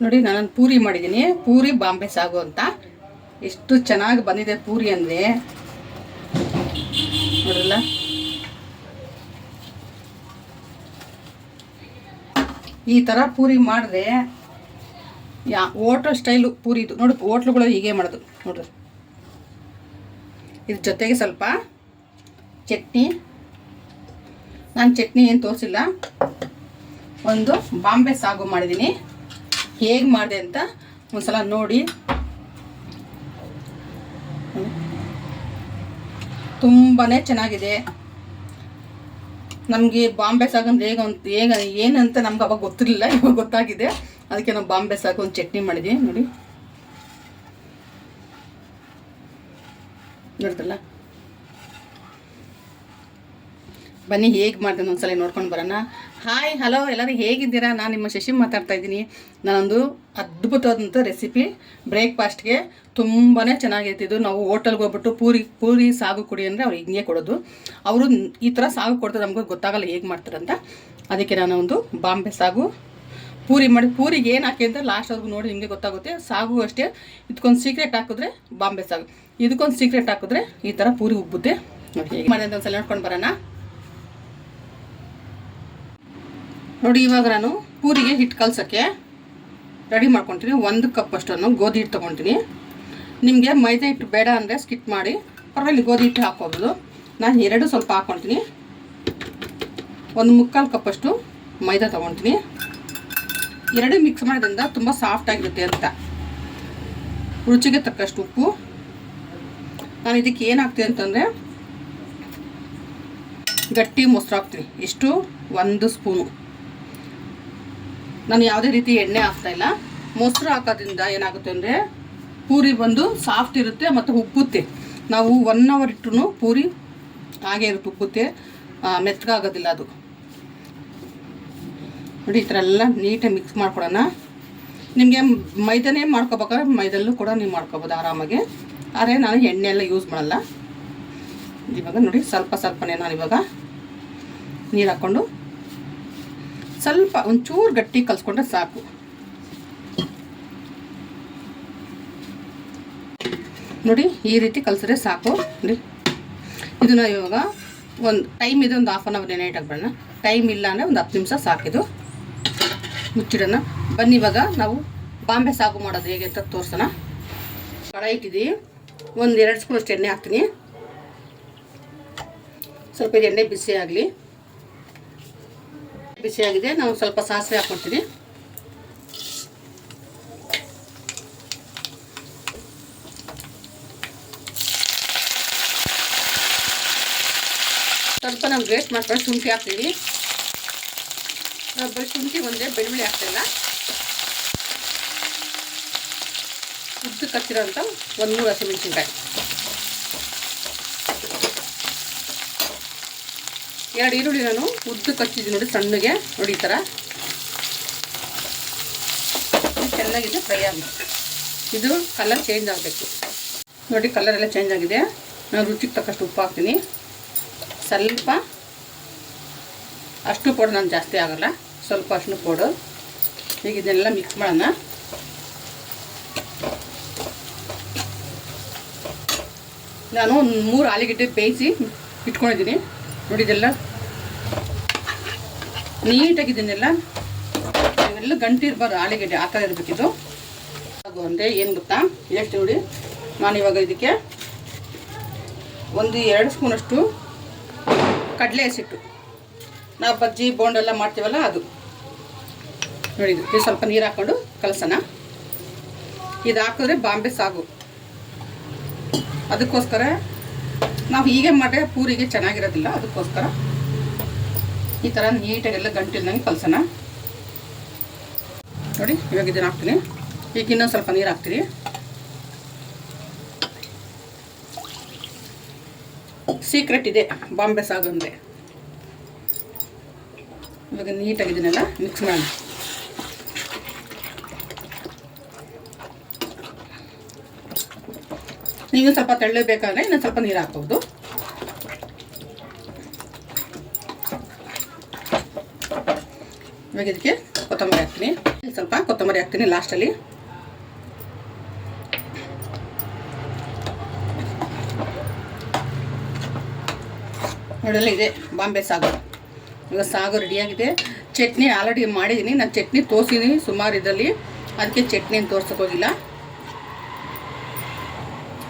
ನೋಡಿ ನಾನು ಪೂರಿ ಮಾಡಿದ್ದೀನಿ, ಪೂರಿ ಬಾಂಬೆ ಸಾಗು ಅಂತ. ಎಷ್ಟು ಚೆನ್ನಾಗಿ ಬಂದಿದೆ ಪೂರಿ ಅಂದರೆ ನೋಡಲ್ಲ. ಈ ಥರ ಪೂರಿ ಮಾಡಿದ್ರೆ ಹೋಟೆಲ್ ಸ್ಟೈಲು ಪೂರಿ ಇದು ನೋಡಿ. ಹೋಟ್ಲುಗಳು ಹೀಗೆ ಮಾಡೋದು ನೋಡ್ರಿ. ಇದ್ರ ಜೊತೆಗೆ ಸ್ವಲ್ಪ ಚಟ್ನಿ, ನಾನು ಚಟ್ನಿ ಏನು ತೋರಿಸಿಲ್ಲ, ಒಂದು ಬಾಂಬೆ ಸಾಗು ಮಾಡಿದ್ದೀನಿ. ಹೇಗೆ ಮಾಡಿದೆ ಅಂತ ಒಂದ್ಸಲ ನೋಡಿ. ತುಂಬಾ ಚೆನ್ನಾಗಿದೆ. ನಮಗೆ ಬಾಂಬೆ ಸಾಗು ಅಂದರೆ ಏನಂತ ನಮ್ಗೆ ಅವಾಗ ಗೊತ್ತಿರಲಿಲ್ಲ, ಇವಾಗ ಗೊತ್ತಾಗಿದೆ. ಅದಕ್ಕೆ ನಾವು ಬಾಂಬೆ ಸಾಗು ಒಂದು ಚಟ್ನಿ ಮಾಡಿದ್ವಿ ನೋಡಿ. ನೋಡ್ತಲ್ಲ, ಬನ್ನಿ ಹೇಗೆ ಮಾಡಿದೆ ಒಂದ್ಸಲ ನೋಡ್ಕೊಂಡು ಬರೋಣ. ಹಾಯ್ ಹಲೋ ಎಲ್ಲರೂ ಹೇಗಿದ್ದೀರಾ? ನಾನು ನಿಮ್ಮ ಶಶಿ ಮಾತಾಡ್ತಾ ಇದ್ದೀನಿ. ನಾನೊಂದು ಅದ್ಭುತವಾದಂಥ ರೆಸಿಪಿ ಬ್ರೇಕ್ಫಾಸ್ಟ್ಗೆ ತುಂಬಾ ಚೆನ್ನಾಗಿರ್ತಿದ್ದು. ನಾವು ಹೋಟೆಲ್ಗೆ ಹೋಗ್ಬಿಟ್ಟು ಪೂರಿ ಸಾಗು ಕೊಡಿ ಅಂದರೆ ಅವ್ರು ಹಿಂಗೆ ಕೊಡೋದು. ಅವರು ಈ ಥರ ಸಾಗು ಕೊಡ್ತಾರೆ, ನಮ್ಗೆ ಗೊತ್ತಾಗಲ್ಲ ಹೇಗೆ ಮಾಡ್ತಾರಂತ. ಅದಕ್ಕೆ ನಾನು ಒಂದು ಬಾಂಬೆ ಸಾಗು ಪೂರಿ ಮಾಡಿ, ಪೂರಿಗೆ ಏನು ಹಾಕಿ ಅಂತ ಲಾಸ್ಟ್ವರೆಗೂ ನೋಡಿ ನಿಮಗೆ ಗೊತ್ತಾಗುತ್ತೆ. ಸಾಗು ಅಷ್ಟೇ, ಇದಕ್ಕೊಂದು ಸೀಕ್ರೆಟ್ ಹಾಕಿದ್ರೆ ಬಾಂಬೆ ಸಾಗು, ಇದಕ್ಕೊಂದು ಸೀಕ್ರೆಟ್ ಹಾಕಿದ್ರೆ ಈ ಥರ ಪೂರಿ ಉಬ್ಬುತ್ತೆ. ನೋಡಿ ಹೇಗೆ ಮಾಡಿದೆ ಒಂದ್ಸಲ ನೋಡ್ಕೊಂಡು ಬರೋಣ. ನೋಡಿ, ಇವಾಗ ನಾನು ಪೂರಿಗೆ ಹಿಟ್ಟು ಕಲಸೋಕ್ಕೆ ರೆಡಿ ಮಾಡ್ಕೊತೀನಿ. 1 ಕಪ್ ಅಷ್ಟನ್ನು ಗೋಧಿ ಹಿಟ್ಟು ತೊಗೊತೀನಿ. ನಿಮಗೆ ಮೈದಾ ಹಿಟ್ಟು ಬೇಡ ಅಂದರೆ ಸ್ಕಿಪ್ ಮಾಡಿ, ಪರವಾಗಿಲ್ಲ ಗೋಧಿ ಹಿಟ್ಟು ಹಾಕೋಬೋದು. ನಾನು 2 ಸ್ವಲ್ಪ ಹಾಕ್ಕೊತೀನಿ. 1/4 ಕಪ್ಪಷ್ಟು ಮೈದಾ ತೊಗೊತೀನಿ. 2 ಮಿಕ್ಸ್ ಮಾಡೋದ್ರಿಂದ ತುಂಬ ಸಾಫ್ಟಾಗಿರುತ್ತೆ ಅಂತ. ರುಚಿಗೆ ತಕ್ಕಷ್ಟು ಉಪ್ಪು. ನಾನು ಇದಕ್ಕೆ ಏನು ಹಾಕ್ತೀನಿ ಅಂತಂದರೆ ಗಟ್ಟಿ ಮೊಸರು ಹಾಕ್ತೀನಿ. ಎಷ್ಟು? 1 ಸ್ಪೂನು. ನಾನು ಯಾವುದೇ ರೀತಿ ಎಣ್ಣೆ ಹಾಕ್ತಾಯಿಲ್ಲ. ಮೊಸರು ಹಾಕೋದ್ರಿಂದ ಏನಾಗುತ್ತೆ ಅಂದರೆ ಪೂರಿ ಬಂದು ಸಾಫ್ಟ್ ಇರುತ್ತೆ ಮತ್ತು ಉಬ್ಬುತ್ತೆ. ನಾವು 1 ಅವರ್ ಇಟ್ಟರು ಪೂರಿ ಹಾಗೆ ಇರುತ್ತೆ, ಉಬ್ಬುತ್ತೆ, ಮೆತ್ತಗಾಗೋದಿಲ್ಲ ಅದು. ನೋಡಿ, ಈ ಥರ ಎಲ್ಲ ನೀಟಾಗಿ ಮಿಕ್ಸ್ ಮಾಡ್ಕೊಡೋಣ. ನಿಮಗೆ ಮೈದಾನೇ ಮಾಡ್ಕೋಬೇಕಾದ್ರೆ ಮೈದಲ್ಲೂ ಕೂಡ ನೀವು ಮಾಡ್ಕೋಬೋದು ಆರಾಮಾಗಿ. ಆದರೆ ನಾನು ಎಣ್ಣೆ ಎಲ್ಲ ಯೂಸ್ ಮಾಡಲ್ಲ. ಇವಾಗ ನೋಡಿ, ಸ್ವಲ್ಪನೇ ನಾನು ಇವಾಗ ನೀರು ಹಾಕ್ಕೊಂಡು ಸ್ವಲ್ಪ ಒಂಚೂರು ಗಟ್ಟಿ ಕಲಿಸ್ಕೊಂಡ್ರೆ ಸಾಕು. ನೋಡಿ, ಈ ರೀತಿ ಕಲಿಸಿದ್ರೆ ಸಾಕು. ನೋಡಿ, ಇದನ್ನು ಇವಾಗ ಒಂದು ಟೈಮ್ ಇದೆ, ಒಂದು 1/2 ಅವರ್ ನೆನೆ ಇಟ್ಟಾಕ್ಬಿಡೋಣ. ಟೈಮ್ ಇಲ್ಲ ಅಂದರೆ ಒಂದು 10 ನಿಮಿಷ ಸಾಕಿದು. ಮುಚ್ಚಿಡೋಣ. ಬನ್ನಿ ಇವಾಗ ನಾವು ಬಾಂಬೆ ಸಾಗು ಮಾಡೋದು ಹೇಗೆ ಅಂತ ತೋರಿಸೋಣ. ಕಡಾಯಿ ಇಟ್ಟಿದ್ದೀವಿ. 1-2 ಸ್ಪೂನ್ ಅಷ್ಟು ಎಣ್ಣೆ ಹಾಕ್ತೀನಿ. ಸ್ವಲ್ಪ ಇದು ಎಣ್ಣೆ ಬಿಸಿ ಆಗಲಿ. ಬಿಸಿಯಾಗಿದೆ, ನಾವು ಸ್ವಲ್ಪ ಸಾಸಿವೆ ಹಾಕ್ಕೊಡ್ತೀನಿ. ಸ್ವಲ್ಪ ನಾವು ಗ್ರೇಟ್ ಮಾಡ್ಕೊಂಡು ಶುಂಠಿ ಹಾಕ್ತೀವಿ. ಬರೀ ಶುಂಠಿ ಒಂದೇ, ಬೆಳ್ಳುಳ್ಳಿ ಹಾಕ್ತಿಲ್ಲ. ಉದ್ದು ಕಚ್ಚಿರೋಂಥ 1-3 ಹಸಿಮೆಣಸಿನ್ಕಾಯಿ, 2 ಈರುಳ್ಳಿ ನಾನು ಉದ್ದು ಕಚ್ಚಿದ್ದೀನಿ ನೋಡಿ ಸಣ್ಣಗೆ. ನೋಡಿ, ಈ ಥರ ಚೆನ್ನಾಗಿದೆ ಫ್ರೈ ಆಗುತ್ತೆ. ಇದು ಕಲರ್ ಚೇಂಜ್ ಆಗಬೇಕು. ನೋಡಿ, ಕಲರ್ ಎಲ್ಲ ಚೇಂಜ್ ಆಗಿದೆ. ನಾನು ರುಚಿಗೆ ತಕ್ಕಷ್ಟು ಉಪ್ಪು ಹಾಕ್ತೀನಿ. ಸ್ವಲ್ಪ ಅಷ್ಟು ಪೌಡರ್ ನಾನು ಜಾಸ್ತಿ ಆಗೋಲ್ಲ, ಸ್ವಲ್ಪ ಅಷ್ಟು ಪೌಡರ್. ಈಗ ಇದನ್ನೆಲ್ಲ ಮಿಕ್ಸ್ ಮಾಡೋಣ. ನಾನು 3 ಆಲೂಗಡ್ಡೆ ಬೇಯಿಸಿ ಇಟ್ಕೊಂಡಿದ್ದೀನಿ. ನೋಡಿ, ಇದೆಲ್ಲ ನೀಟಾಗಿದ್ದನ್ನೆಲ್ಲ ಇವೆಲ್ಲ ಗಂಟು ಇರಬಾರ್ದು, ಆಲೂಗಡ್ಡೆ ಆ ಥರ ಇರಬೇಕಿದು. ಅದು ಅಂದರೆ ಏನು ಗೊತ್ತಾ, ಎಷ್ಟು ನೋಡಿ, ನಾನಿವಾಗ ಇದಕ್ಕೆ 1-2 ಸ್ಪೂನಷ್ಟು ಕಡಲೆ ಹಸಿಟ್ಟು, ನಾವು ಬಜ್ಜಿ ಬೋಂಡೆಲ್ಲ ಮಾಡ್ತೀವಲ್ಲ ಅದು. ನೋಡಿ, ಇದು ಸ್ವಲ್ಪ ನೀರು ಹಾಕ್ಕೊಂಡು ಕಲಸೋಣ. ಇದು ಹಾಕಿದ್ರೆ ಬಾಂಬೆ ಸಾಗು. ಅದಕ್ಕೋಸ್ಕರ ನಾವು ಹೀಗೆ ಮಾಡಿದ್ರೆ ಪೂರಿಗೆ ಚೆನ್ನಾಗಿರೋದಿಲ್ಲ. ಅದಕ್ಕೋಸ್ಕರ ಈ ಥರ ನೀಟಾಗೆಲ್ಲ ಗಂಟಿಲ್ದಂಗೆ ಕಲಸೋಣ. ನೋಡಿ, ಇವಾಗ ಇದನ್ನು ಹಾಕ್ತೀನಿ. ಈಗ ಇನ್ನೊಂದು ಸ್ವಲ್ಪ ನೀರು ಹಾಕ್ತೀನಿ. ಸೀಕ್ರೆಟ್ ಇದೆ ಬಾಂಬೆ ಸಾಗು ಅಂದರೆ. ಇವಾಗ ನೀಟಾಗಿ ಇದನ್ನೆಲ್ಲ ಮಿಕ್ಸ್ ಮಾಡೋಣ. ನೀವು ಸ್ವಲ್ಪ ತೆಳ್ಳಬೇಕಾದ್ರೆ ಇನ್ನೊಂದು ಸ್ವಲ್ಪ ನೀರು ಹಾಕ್ಬೋದು. ಇವಾಗ ಇದಕ್ಕೆ ಕೊತ್ತಂಬರಿ ಹಾಕ್ತೀನಿ, ಸ್ವಲ್ಪ ಕೊತ್ತಂಬರಿ ಹಾಕ್ತೀನಿ ಲಾಸ್ಟಲ್ಲಿ. ನೋಡಲ್ಲ ಇದೆ ಬಾಂಬೆ ಸಾಗು. ಇವಾಗ ಸಾಗು ರೆಡಿಯಾಗಿದೆ. ಚಟ್ನಿ ಆಲ್ರೆಡಿ ಮಾಡಿದ್ದೀನಿ, ನಾನು ಚಟ್ನಿ ತೋರಿಸಿದ್ದೀನಿ ಸುಮಾರು ಇದರಲ್ಲಿ, ಅದಕ್ಕೆ ಚಟ್ನಿನ ತೋರ್ಸೋಕ್ಕೋಗಿಲ್ಲ.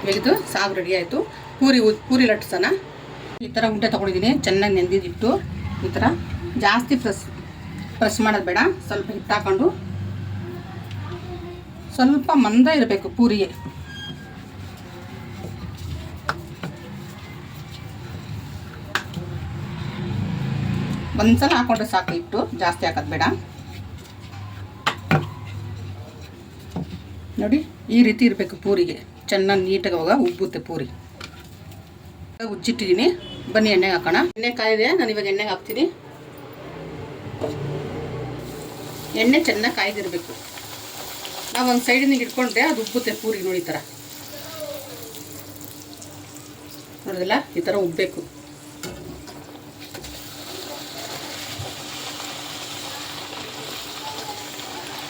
ಇವಾಗಿದ್ದು ಸಾಗು ರೆಡಿ ಆಯಿತು. ಪೂರಿ ಲಟ್ಸೋಣ. ಈ ಥರ ಉಂಡೆ ತೊಗೊಂಡಿದ್ದೀನಿ, ಚೆನ್ನಾಗಿ ನೆಂದಿದ್ದಿಟ್ಟು. ಈ ಥರ ಜಾಸ್ತಿ ಪ್ರೆಸ್ ಮಾಡೋದು ಬೇಡ, ಸ್ವಲ್ಪ ಹಿಟ್ಟು ಹಾಕೊಂಡು ಸ್ವಲ್ಪ ಮಂದ ಇರಬೇಕು ಪೂರಿಗೆ. ಒಂದ್ಸಲ ಹಾಕೊಂಡ್ರೆ ಸಾಕು, ಹಿಟ್ಟು ಜಾಸ್ತಿ ಹಾಕೋದು ಬೇಡ. ನೋಡಿ ಈ ರೀತಿ ಇರಬೇಕು ಪೂರಿಗೆ, ಚೆನ್ನಾಗಿ ನೀಟಾಗಿ ಹೋಗ ಉಬ್ಬುತ್ತೆ ಪೂರಿ. ಉಜ್ಜಿಟ್ಟಿದ್ದೀನಿ, ಬನ್ನಿ ಎಣ್ಣೆಗೆ ಹಾಕೋಣ. ಎಣ್ಣೆ ಕಾಯಿದೆ, ನಾನು ಇವಾಗ ಎಣ್ಣೆಗೆ ಹಾಕ್ತೀನಿ. ಎಣ್ಣೆ ಚೆನ್ನಾಗಿ ಕಾಯ್ದಿರಬೇಕು. ನಾವು ಒಂದು ಸೈಡಿನಿಗೆ ಇಟ್ಕೊಂಡ್ರೆ ಅದು ಉಬ್ಬುತ್ತೆ ಪೂರಿ. ನೋಡಿ ಈ ಥರ ನೋಡಿದಲ್ಲ, ಈ ಥರ ಉಬ್ಬಬೇಕು.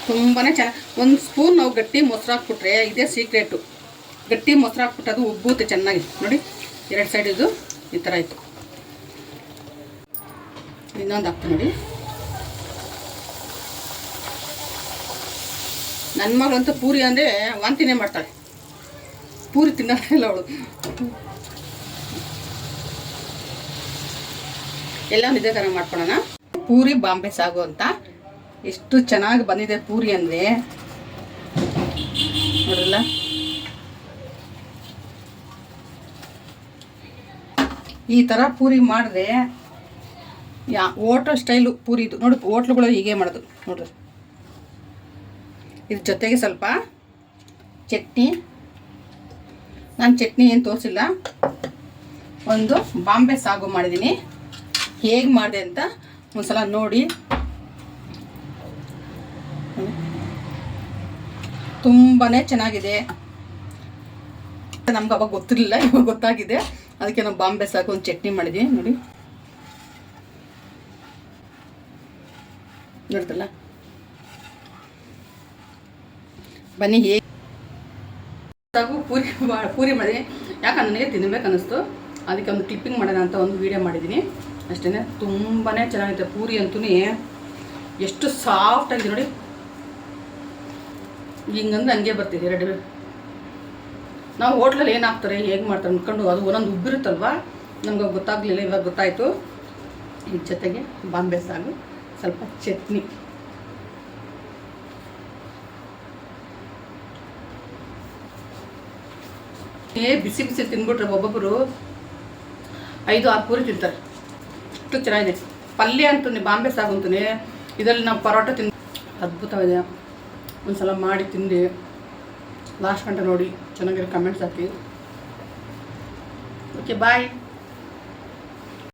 ತುಂಬಾ ಚೆನ್ನಾಗಿ. ಒಂದು ಸ್ಪೂನ್ ನಾವು ಗಟ್ಟಿ ಮೊಸರು ಹಾಕ್ಬಿಟ್ರೆ, ಇದೇ ಸೀಕ್ರೆಟು, ಗಟ್ಟಿ ಮೊಸರು ಹಾಕ್ಬಿಟ್ಟು ಅದು ಉಬ್ಬುತ್ತೆ ಚೆನ್ನಾಗಿ. ನೋಡಿ ಎರಡು ಸೈಡ್ ಇದು ಈ ಥರ ಆಯಿತು. ಇನ್ನೊಂದು ಹಾಕ್ತೀನಿ ನೋಡಿ. ನನ್ನ ಮಗಳಂತೂ ಪೂರಿ ಅಂದರೆ ವಾಂತಿನೇ ಮಾಡ್ತಾಳೆ, ಪೂರಿ ತಿನ್ನೋಲ್ಲ ಅವಳು. ಎಲ್ಲ ಇದೇ ಥರ ಮಾಡ್ಕೊಳ್ಳೋಣ. ಪೂರಿ ಬಾಂಬೆ ಸಾಗು ಅಂತ ಎಷ್ಟು ಚೆನ್ನಾಗಿ ಬಂದಿದೆ ಪೂರಿ ಅಂದರೆ ನೋಡಲ್ಲ. ಈ ಥರ ಪೂರಿ ಮಾಡಿದ್ರೆ ಹೋಟೆಲ್ ಸ್ಟೈಲು ಪೂರಿ ಇದು. ನೋಡಿ ಹೋಟ್ಲುಗಳು ಹೀಗೆ ಮಾಡೋದು ನೋಡ್ರಿ. ಇದ್ರ ಜೊತೆಗೆ ಸ್ವಲ್ಪ ಚಟ್ನಿ, ನಾನು ಚಟ್ನಿ ಏನು ತೋರಿಸಿಲ್ಲ, ಒಂದು ಬಾಂಬೆ ಸಾಗು ಮಾಡಿದ್ದೀನಿ. ಹೇಗೆ ಮಾಡಿದೆ ಅಂತ ಒಂದ್ಸಲ ನೋಡಿ. ತುಂಬಾ ಚೆನ್ನಾಗಿದೆ. ನಮ್ಗೆ ಅವಾಗ ಗೊತ್ತಿರಲಿಲ್ಲ, ಇವಾಗ ಗೊತ್ತಾಗಿದೆ. ಅದಕ್ಕೆ ನಾವು ಬಾಂಬೆ ಸಾಗು ಒಂದು ಚಟ್ನಿ ಮಾಡಿದ್ವಿ. ನೋಡಿ ನೋಡ್ತಲ್ಲ. ಬನ್ನಿ ಹೇಗೆ ಸಾಗು ಪೂರಿ ಮಾಡಿದೆ. ಯಾಕಂದ್ರೆ ನನಗೆ ತಿನ್ನಬೇಕು ಅನ್ನಿಸ್ತು, ಅದಕ್ಕೆ ಒಂದು ಕ್ಲಿಪ್ಪಿಂಗ್ ಮಾಡೋಣ ಅಂತ ಒಂದು ವಿಡಿಯೋ ಮಾಡಿದ್ದೀನಿ ಅಷ್ಟೇ. ತುಂಬಾ ಚೆನ್ನಾಗಿದೆ ಪೂರಿ ಅಂತೂ, ಎಷ್ಟು ಸಾಫ್ಟ್ ಆಗಿದೆ ನೋಡಿ. ಹಿಂಗಂದ್ರೆ ಹಂಗೆ ಬರ್ತಿದೆ ಎರಡು. ನಾವು ಹೋಟ್ಲಲ್ಲಿ ಏನು ಹಾಕ್ತಾರೆ, ಹೇಗೆ ಮಾಡ್ತಾರೆ ಅಂದ್ಕೊಂಡು ಅದು ಒಂದೊಂದು ಉಬ್ಬಿರುತ್ತಲ್ವ, ನಮ್ಗೆ ಗೊತ್ತಾಗಲಿಲ್ಲ. ಇವಾಗ ಗೊತ್ತಾಯಿತು. ಇದ್ರ ಜೊತೆಗೆ ಬಾಂಬೆ ಸಾಗು, ಸ್ವಲ್ಪ ಚಟ್ನಿ. ಬಿಸಿ ಬಿಸಿ ತಿಂದ್ಬಿಟ್ರೆ ಒಬ್ಬೊಬ್ಬರು 5-6 ಪೂರಿ ತಿಂತಾರೆ, ಅಷ್ಟು ಚೆನ್ನಾಗಿದೆ. ಪಲ್ಯ ಅಂತೂ ಬಾಂಬೆ ಸಾಗು ಅಂತೂ ಇದರಲ್ಲಿ ನಾವು ಪರೋಟ ತಿಂದು ಅದ್ಭುತವಾಗಿದೆ. ಒಂದು ಸಲ ಮಾಡಿ ತಿಂದು ಲಾಸ್ಟ್ ಗಂಟೆ ನೋಡಿ ಚೆನ್ನಾಗಿರೋ ಕಮೆಂಟ್ಸ್ ಹಾಕಿ. Okay bye.